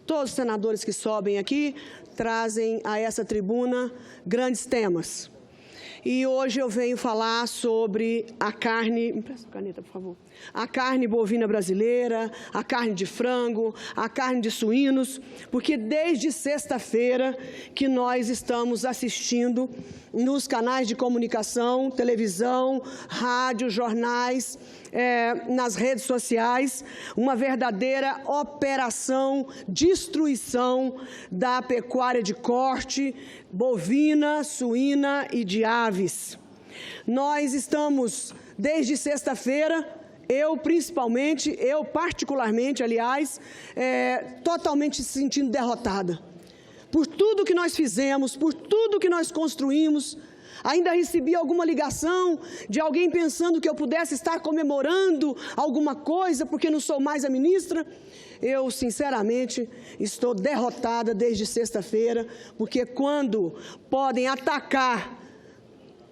Todos os senadores que sobem aqui trazem a essa tribuna grandes temas. E hoje eu venho falar sobre a carne, me presta a caneta, por favor, a carne bovina brasileira, a carne de frango, a carne de suínos, porque desde sexta-feira que nós estamos assistindo nos canais de comunicação, televisão, rádio, jornais, nas redes sociais, uma verdadeira operação destruição da pecuária de corte, bovina, suína e de aves. Nós estamos, desde sexta-feira, eu particularmente, aliás, totalmente se sentindo derrotada. Por tudo que nós fizemos, por tudo que nós construímos. Ainda recebi alguma ligação de alguém pensando que eu pudesse estar comemorando alguma coisa porque não sou mais a ministra. Eu, sinceramente, estou derrotada desde sexta-feira, porque quando podem atacar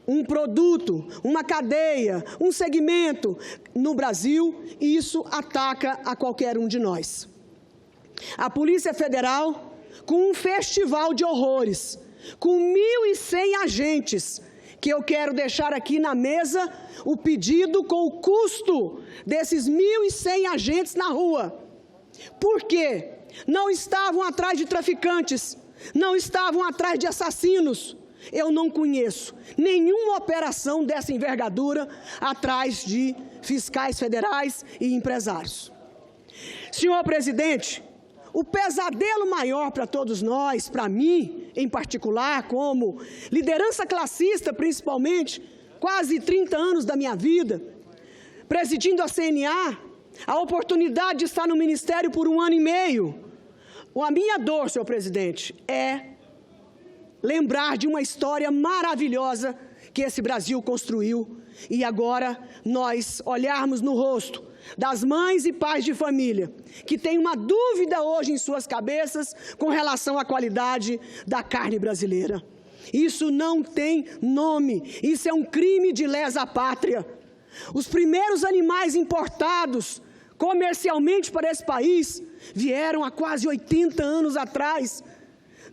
um produto, uma cadeia, um segmento no Brasil, isso ataca a qualquer um de nós. A Polícia Federal, com um festival de horrores, com 1.100 agentes, que eu quero deixar aqui na mesa o pedido com o custo desses 1.100 agentes na rua. Por quê? Não estavam atrás de traficantes, não estavam atrás de assassinos. Eu não conheço nenhuma operação dessa envergadura atrás de fiscais federais e empresários. Senhor presidente, o pesadelo maior para todos nós, para mim em particular, como liderança classista principalmente, quase 30 anos da minha vida, presidindo a CNA, a oportunidade de estar no Ministério por 1 ano e meio. A minha dor, senhor presidente, é lembrar de uma história maravilhosa que esse Brasil construiu e agora nós olharmos no rosto das mães e pais de família que têm uma dúvida hoje em suas cabeças com relação à qualidade da carne brasileira. Isso não tem nome, isso é um crime de lesa pátria. Os primeiros animais importados comercialmente para esse país vieram há quase 80 anos atrás,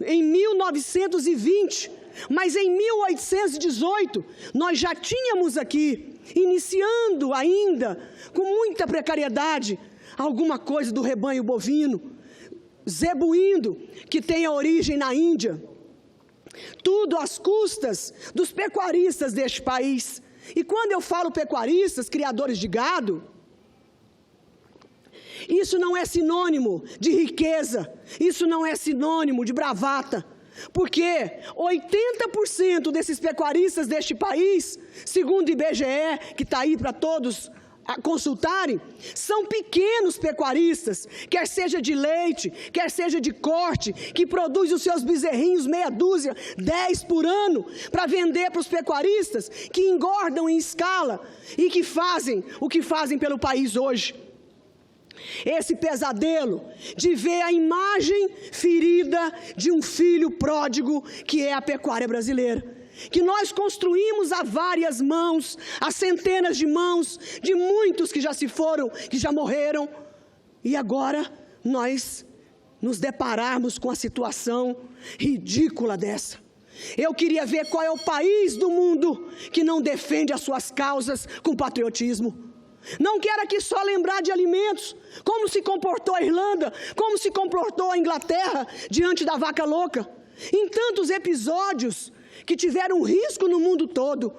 em 1920, mas em 1818 nós já tínhamos aqui, iniciando ainda, com muita precariedade, alguma coisa do rebanho bovino, zebuíno, que tem a origem na Índia. Tudo às custas dos pecuaristas deste país. E quando eu falo pecuaristas, criadores de gado, isso não é sinônimo de riqueza, isso não é sinônimo de bravata, porque 80% desses pecuaristas deste país, segundo o IBGE, que está aí para todos consultarem, são pequenos pecuaristas, quer seja de leite, quer seja de corte, que produzem os seus bezerrinhos, meia dúzia, 10 por ano, para vender para os pecuaristas, que engordam em escala e que fazem o que fazem pelo país hoje. Esse pesadelo de ver a imagem ferida de um filho pródigo que é a pecuária brasileira, que nós construímos a várias mãos, a centenas de mãos, de muitos que já se foram, que já morreram, e agora nós nos depararmos com a situação ridícula dessa. Eu queria ver qual é o país do mundo que não defende as suas causas com patriotismo. Não quero aqui só lembrar de alimentos, como se comportou a Irlanda, como se comportou a Inglaterra diante da vaca louca. Em tantos episódios que tiveram risco no mundo todo,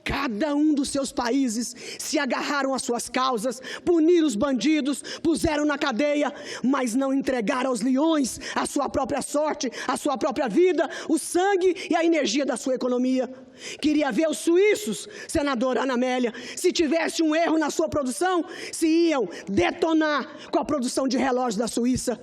cada um dos seus países se agarraram às suas causas, puniram os bandidos, puseram na cadeia, mas não entregaram aos leões a sua própria sorte, a sua própria vida, o sangue e a energia da sua economia. Queria ver os suíços, senadora Ana Amélia, se tivesse um erro na sua produção, se iam detonar com a produção de relógios da Suíça.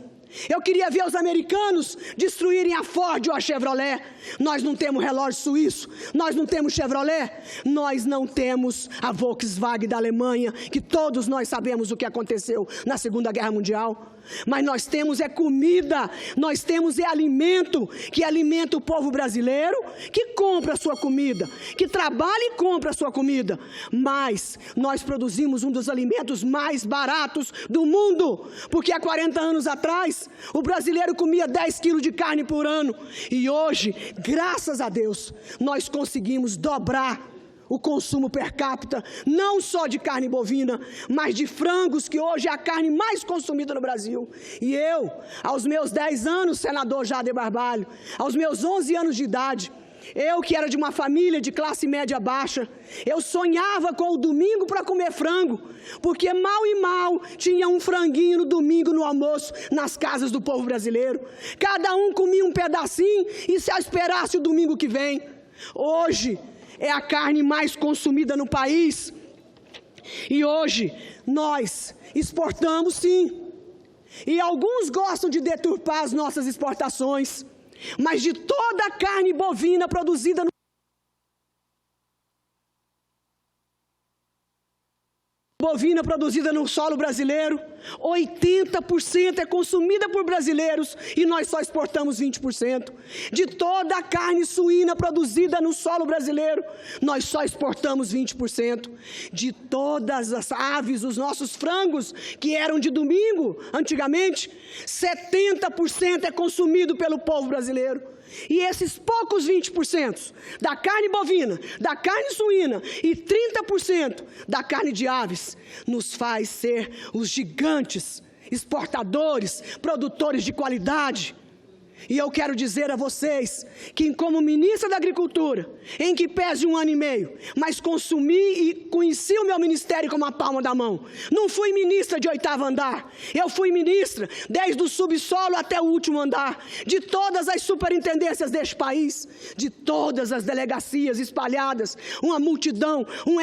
Eu queria ver os americanos destruírem a Ford ou a Chevrolet. Nós não temos relógio suíço, nós não temos Chevrolet, nós não temos a Volkswagen da Alemanha, que todos nós sabemos o que aconteceu na Segunda Guerra Mundial. mas nós temos é comida, nós temos é alimento, que alimenta o povo brasileiro, que compra a sua comida, que trabalha e compra a sua comida. Mas nós produzimos um dos alimentos mais baratos do mundo, porque há 40 anos atrás, o brasileiro comia 10 quilos de carne por ano, e hoje, graças a Deus, nós conseguimos dobrar o consumo per capita, não só de carne bovina, mas de frangos, que hoje é a carne mais consumida no Brasil. E eu, aos meus 10 anos, senador Jader Barbalho, aos meus 11 anos de idade, eu que era de uma família de classe média baixa, eu sonhava com o domingo para comer frango, porque mal e mal tinha um franguinho no domingo no almoço nas casas do povo brasileiro. Cada um comia um pedacinho e se esperasse o domingo que vem. Hoje é a carne mais consumida no país. E hoje nós exportamos sim. E alguns gostam de deturpar as nossas exportações. Mas de toda a carne bovina produzida no solo brasileiro, 80% é consumida por brasileiros e nós só exportamos 20%. De toda a carne suína produzida no solo brasileiro, nós só exportamos 20%. De todas as aves, os nossos frangos, que eram de domingo, antigamente, 70% é consumido pelo povo brasileiro. E esses poucos 20% da carne bovina, da carne suína e 30% da carne de aves nos faz ser os gigantes exportadores, produtores de qualidade. E eu quero dizer a vocês que, como ministra da Agricultura, em que pese 1 ano e meio, mas consumi e conheci o meu ministério como a palma da mão. Não fui ministra de 8º andar, eu fui ministra desde o subsolo até o último andar, de todas as superintendências deste país, de todas as delegacias espalhadas, uma multidão, um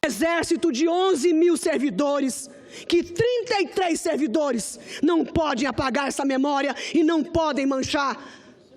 exército de 11 mil servidores, que 33 servidores não podem apagar essa memória e não podem manchar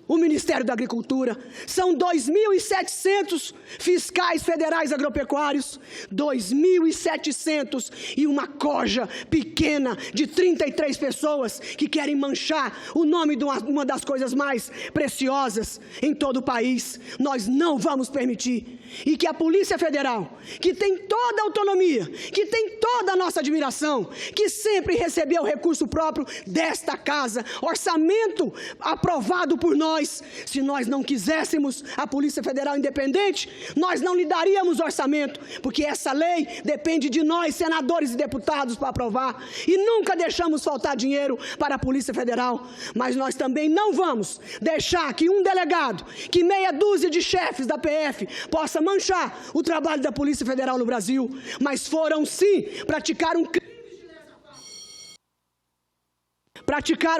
o Ministério da Agricultura. São 2.700 fiscais federais agropecuários, 2.700 e uma coja pequena de 33 pessoas que querem manchar o nome de uma das coisas mais preciosas em todo o país. Nós não vamos permitir. E que a Polícia Federal, que tem toda a autonomia, que tem toda a nossa admiração, que sempre recebeu recurso próprio desta casa, orçamento aprovado por nós. Se nós não quiséssemos a Polícia Federal independente, nós não lhe daríamos orçamento, porque essa lei depende de nós, senadores e deputados, para aprovar, e nunca deixamos faltar dinheiro para a Polícia Federal. Mas nós também não vamos deixar que um delegado, que meia dúzia de chefes da PF possa manchar o trabalho da Polícia Federal no Brasil. Mas foram sim praticar um crime.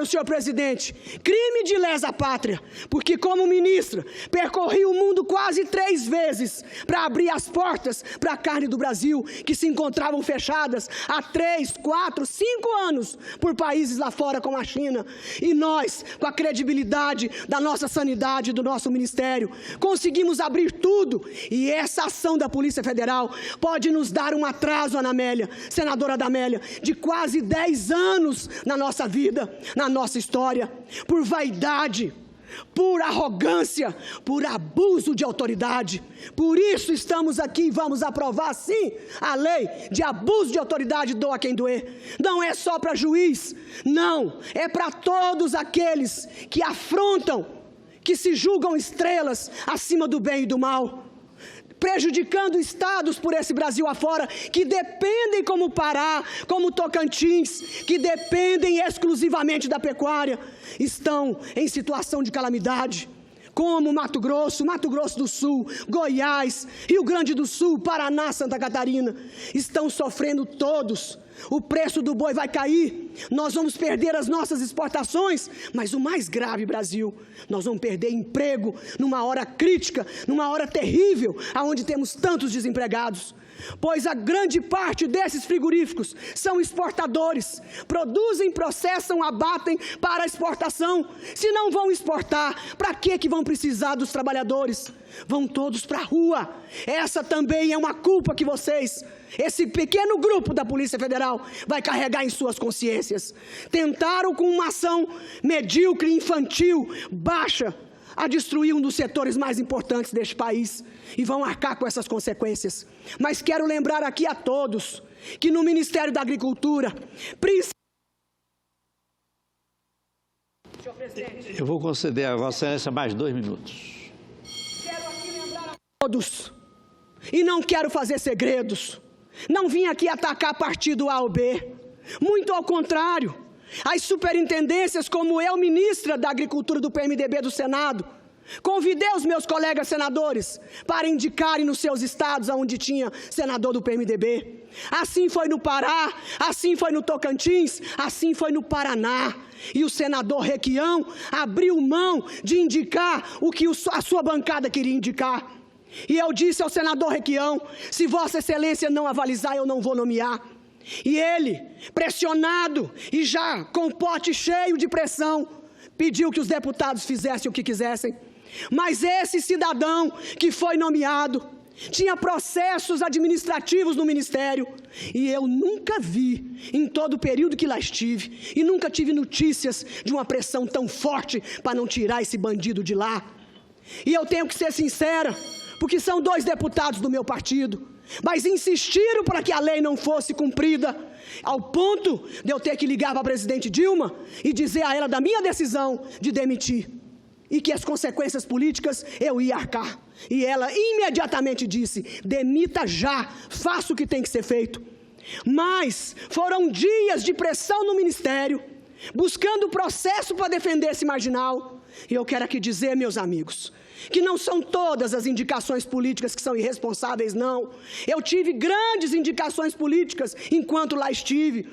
O senhor presidente, crime de lesa pátria, porque como ministra, percorri o mundo quase 3 vezes para abrir as portas para a carne do Brasil, que se encontravam fechadas há 3, 4, 5 anos por países lá fora, como a China. E nós, com a credibilidade da nossa sanidade, do nosso ministério, conseguimos abrir tudo. E essa ação da Polícia Federal pode nos dar um atraso, Ana Amélia, senadora Adamélia, de quase 10 anos na nossa vida, na nossa história, por vaidade, por arrogância, por abuso de autoridade. Por isso estamos aqui e vamos aprovar sim a lei de abuso de autoridade, doa quem doer. Não é só para juiz, não, é para todos aqueles que afrontam, que se julgam estrelas acima do bem e do mal, prejudicando estados por esse Brasil afora, que dependem, como Pará, como Tocantins, que dependem exclusivamente da pecuária, estão em situação de calamidade, como Mato Grosso do Sul, Goiás, Rio Grande do Sul, Paraná, Santa Catarina, estão sofrendo todos. O preço do boi vai cair, nós vamos perder as nossas exportações, mas o mais grave, Brasil, nós vamos perder emprego numa hora crítica, numa hora terrível, onde temos tantos desempregados. pois a grande parte desses frigoríficos são exportadores, produzem, processam, abatem para exportação. Se não vão exportar, para que vão precisar dos trabalhadores? Vão todos para a rua. Essa também é uma culpa que vocês, esse pequeno grupo da Polícia Federal, vai carregar em suas consciências. Tentaram, com uma ação medíocre, infantil, baixa, a destruir um dos setores mais importantes deste país, e vão arcar com essas consequências. Mas quero lembrar aqui a todos que no Ministério da Agricultura, eu vou conceder a Vossa Excelência mais 2 minutos. Quero aqui lembrar a todos, e não quero fazer segredos, não vim aqui atacar partido A ou B, muito ao contrário. As superintendências, como eu, ministra da Agricultura do PMDB do Senado, convidei os meus colegas senadores para indicarem nos seus estados onde tinha senador do PMDB. Assim foi no Pará, assim foi no Tocantins, assim foi no Paraná. E o senador Requião abriu mão de indicar o que a sua bancada queria indicar. E eu disse ao senador Requião: se Vossa Excelência não avalizar, eu não vou nomear. E ele, pressionado e já com o pote cheio de pressão, pediu que os deputados fizessem o que quisessem. Mas esse cidadão que foi nomeado tinha processos administrativos no Ministério, e eu nunca vi, em todo o período que lá estive, e nunca tive notícias de uma pressão tão forte para não tirar esse bandido de lá. E eu tenho que ser sincera, porque são 2 deputados do meu partido, mas insistiram para que a lei não fosse cumprida, ao ponto de eu ter que ligar para a presidente Dilma e dizer a ela da minha decisão de demitir, e que as consequências políticas eu ia arcar. E ela imediatamente disse: demita já, faça o que tem que ser feito. Mas foram dias de pressão no Ministério, buscando processo para defender esse marginal. E eu quero aqui dizer, meus amigos, que não são todas as indicações políticas que são irresponsáveis, não. Eu tive grandes indicações políticas enquanto lá estive,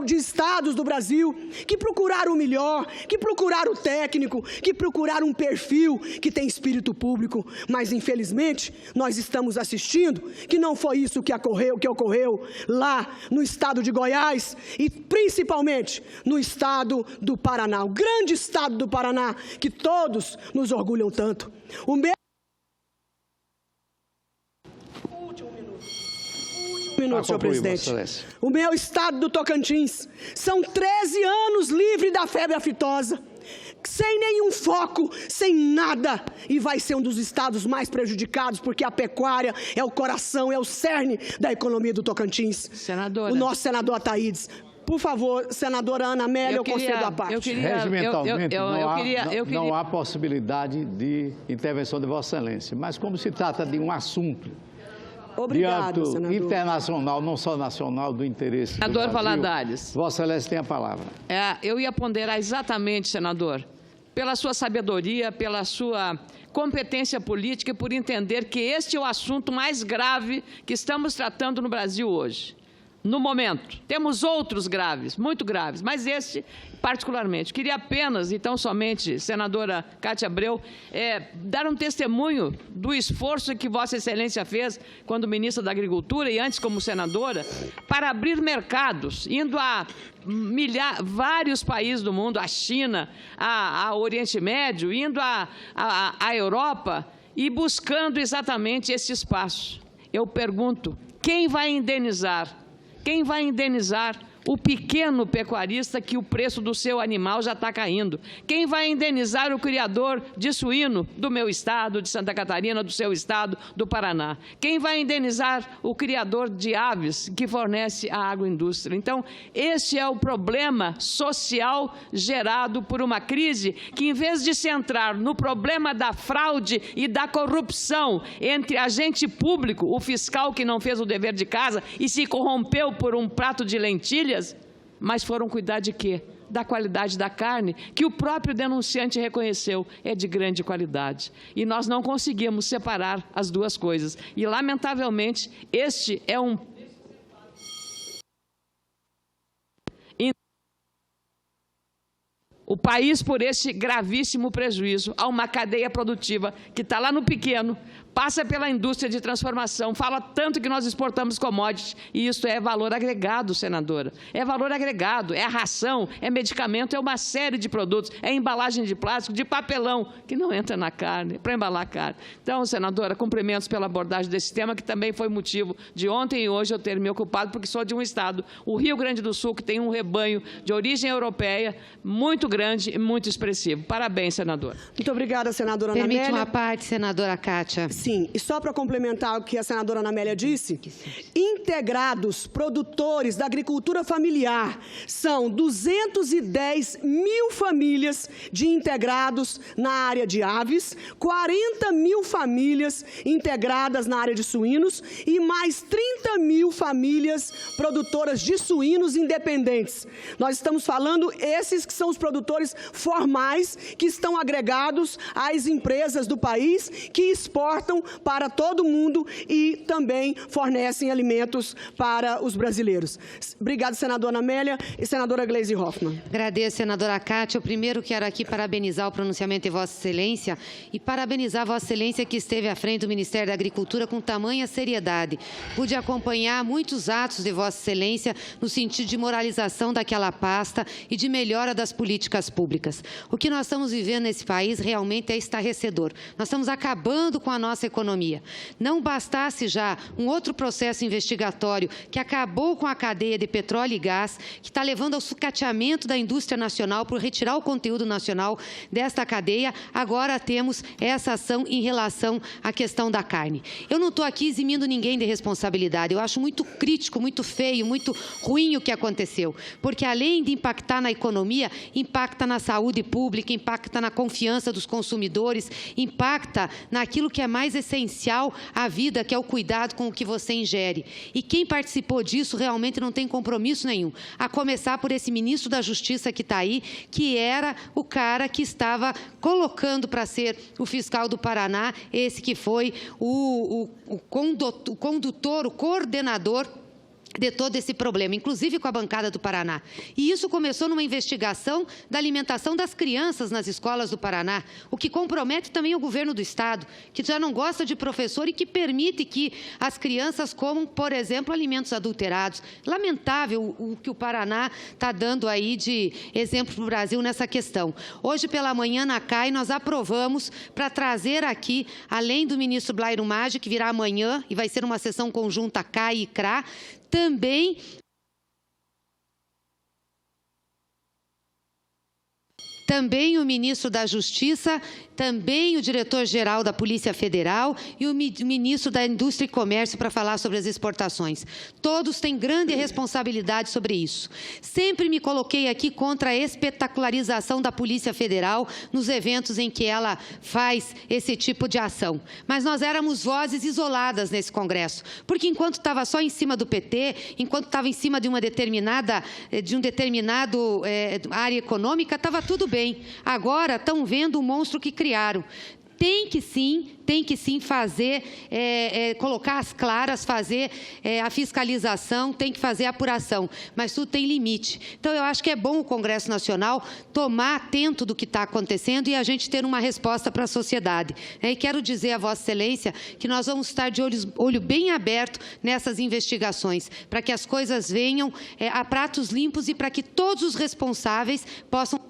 de estados do Brasil, que procuraram o melhor, que procuraram o técnico, que procuraram um perfil que tem espírito público. Mas, infelizmente, nós estamos assistindo que não foi isso que ocorreu lá no estado de Goiás e, principalmente, no estado do Paraná, o grande estado do Paraná, que todos nos orgulham tanto. O meu... Último minuto, senhor presidente. O meu estado do Tocantins, são 13 anos livre da febre aftosa, sem nenhum foco, sem nada, e vai ser um dos estados mais prejudicados, porque a pecuária é o coração, é o cerne da economia do Tocantins. Senadora. O nosso senador Ataídes. Por favor, senadora Ana Amélia, eu concedo a parte. Regimentalmente, não há possibilidade de intervenção de Vossa Excelência, mas como se trata de um assunto de âmbito internacional, não só nacional, do interesse do Brasil, Valadares. Vossa Excelência tem a palavra. Eu ia ponderar exatamente, senador, pela sua sabedoria, pela sua competência política e por entender que este é o assunto mais grave que estamos tratando no Brasil hoje. No momento, temos outros graves, muito graves, mas este particularmente. Queria apenas, então somente, senadora Cátia Abreu, dar um testemunho do esforço que Vossa Excelência fez quando ministra da Agricultura e antes como senadora, para abrir mercados, indo a vários países do mundo, a China, ao Oriente Médio, indo à Europa e buscando exatamente esse espaço. Eu pergunto, quem vai indenizar? Quem vai indenizar o pequeno pecuarista que o preço do seu animal já está caindo? Quem vai indenizar o criador de suíno do meu estado, de Santa Catarina, do seu estado, do Paraná? Quem vai indenizar o criador de aves que fornece a agroindústria? Então, este é o problema social gerado por uma crise que, em vez de centrar no problema da fraude e da corrupção entre agente público, o fiscal que não fez o dever de casa e se corrompeu por um prato de lentilhas, mas foram cuidar de quê? Da qualidade da carne, que o próprio denunciante reconheceu, é de grande qualidade. E nós não conseguimos separar as duas coisas. E, lamentavelmente, este é o país por este gravíssimo prejuízo a uma cadeia produtiva que está lá no pequeno, passa pela indústria de transformação, fala tanto que nós exportamos commodities, e isso é valor agregado, senadora. É valor agregado, é a ração, é medicamento, é uma série de produtos, é embalagem de plástico, de papelão, que não entra na carne, para embalar carne. Então, senadora, cumprimentos pela abordagem desse tema, que também foi motivo de ontem e hoje eu ter me ocupado, porque sou de um estado, o Rio Grande do Sul, que tem um rebanho de origem europeia muito grande e muito expressivo. Parabéns, senadora. Muito obrigada, senadora Ana Amélia. Permite uma parte, senadora Kátia. Sim, e só para complementar o que a senadora Ana Amélia disse, integrados produtores da agricultura familiar são 210 mil famílias de integrados na área de aves, 40 mil famílias integradas na área de suínos e mais 30 mil famílias produtoras de suínos independentes. Nós estamos falando esses que são os produtores formais que estão agregados às empresas do país que exportam para todo mundo e também fornecem alimentos para os brasileiros. Obrigada, senadora Amélia e senadora Gleisi Hoffmann. Agradeço, senadora Kátia. Eu primeiro quero aqui parabenizar o pronunciamento de Vossa Excelência e parabenizar Vossa Excelência que esteve à frente do Ministério da Agricultura com tamanha seriedade. Pude acompanhar muitos atos de Vossa Excelência no sentido de moralização daquela pasta e de melhora das políticas públicas. O que nós estamos vivendo nesse país realmente é estarrecedor. Nós estamos acabando com a nossa economia. Não bastasse já um outro processo investigatório que acabou com a cadeia de petróleo e gás, que está levando ao sucateamento da indústria nacional por retirar o conteúdo nacional desta cadeia, agora temos essa ação em relação à questão da carne. Eu não estou aqui eximindo ninguém de responsabilidade. Eu acho muito crítico, muito feio, muito ruim o que aconteceu, porque além de impactar na economia, impacta na saúde pública, impacta na confiança dos consumidores, impacta naquilo que é mais essencial à vida, que é o cuidado com o que você ingere. E quem participou disso realmente não tem compromisso nenhum, a começar por esse ministro da Justiça que está aí, que era o cara que estava colocando para ser o fiscal do Paraná, esse que foi o condutor, o coordenador de todo esse problema, inclusive com a bancada do Paraná. E isso começou numa investigação da alimentação das crianças nas escolas do Paraná, o que compromete também o governo do Estado, que já não gosta de professor e que permite que as crianças comam, por exemplo, alimentos adulterados. Lamentável o que o Paraná está dando aí de exemplo para o Brasil nessa questão. Hoje pela manhã na CAI nós aprovamos para trazer aqui, além do ministro Blairo Maggi, que virá amanhã e vai ser uma sessão conjunta CAI e CRA, também o ministro da Justiça, também o diretor-geral da Polícia Federal e o ministro da Indústria e Comércio para falar sobre as exportações. Todos têm grande responsabilidade sobre isso. Sempre me coloquei aqui contra a espetacularização da Polícia Federal nos eventos em que ela faz esse tipo de ação. Mas nós éramos vozes isoladas nesse Congresso, porque enquanto estava só em cima do PT, enquanto estava em cima de um determinado área econômica, estava tudo bem. Agora estão vendo o monstro que criaram. Tem que sim fazer, colocar as claras, fazer a fiscalização, tem que fazer a apuração, mas tudo tem limite. Então, eu acho que é bom o Congresso Nacional tomar atento do que está acontecendo e a gente ter uma resposta para a sociedade. E quero dizer a Vossa Excelência que nós vamos estar de olho bem aberto nessas investigações, para que as coisas venham a pratos limpos e para que todos os responsáveis possam...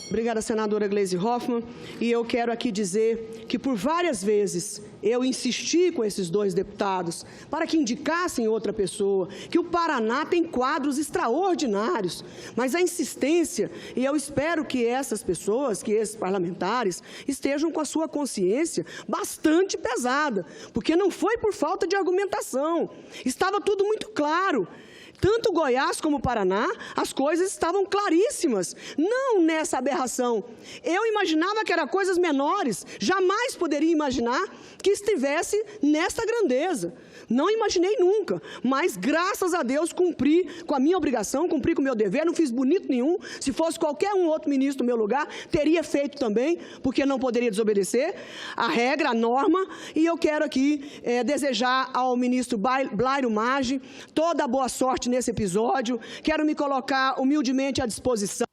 Obrigada, senadora Gleisi Hoffmann. E eu quero aqui dizer que por várias vezes eu insisti com esses dois deputados para que indicassem outra pessoa, que o Paraná tem quadros extraordinários, mas a insistência, e eu espero que essas pessoas, que esses parlamentares, estejam com a sua consciência bastante pesada, porque não foi por falta de argumentação, estava tudo muito claro. Tanto Goiás como Paraná, as coisas estavam claríssimas, não nessa aberração. Eu imaginava que eram coisas menores, jamais poderia imaginar que estivesse nesta grandeza. Não imaginei nunca, mas graças a Deus cumpri com a minha obrigação, cumpri com o meu dever, não fiz bonito nenhum. Se fosse qualquer um outro ministro no meu lugar, teria feito também, porque não poderia desobedecer a regra, a norma. E eu quero aqui desejar ao ministro Blairo Maggi toda a boa sorte nesse episódio. Quero me colocar humildemente à disposição.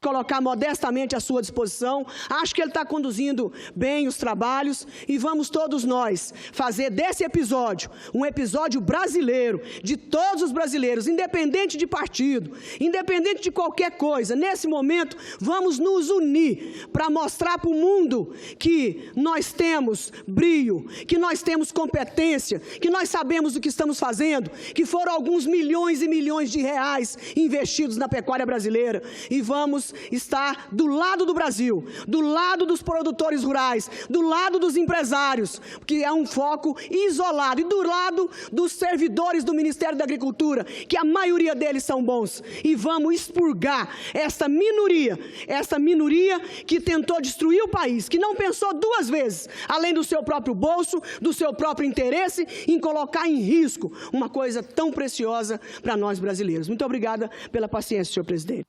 colocar modestamente à sua disposição. Acho que ele está conduzindo bem os trabalhos e vamos todos nós fazer desse episódio um episódio brasileiro, de todos os brasileiros, independente de partido, independente de qualquer coisa. Nesse momento, vamos nos unir para mostrar para o mundo que nós temos brio, que nós temos competência, que nós sabemos o que estamos fazendo, que foram alguns milhões e milhões de reais investidos na pecuária brasileira, e vamos estar do lado do Brasil, do lado dos produtores rurais, do lado dos empresários, que é um foco isolado, e do lado dos servidores do Ministério da Agricultura, que a maioria deles são bons, e vamos expurgar esta minoria que tentou destruir o país, que não pensou duas vezes, além do seu próprio bolso, do seu próprio interesse, em colocar em risco uma coisa tão preciosa para nós brasileiros. Muito obrigada pela paciência, senhor presidente.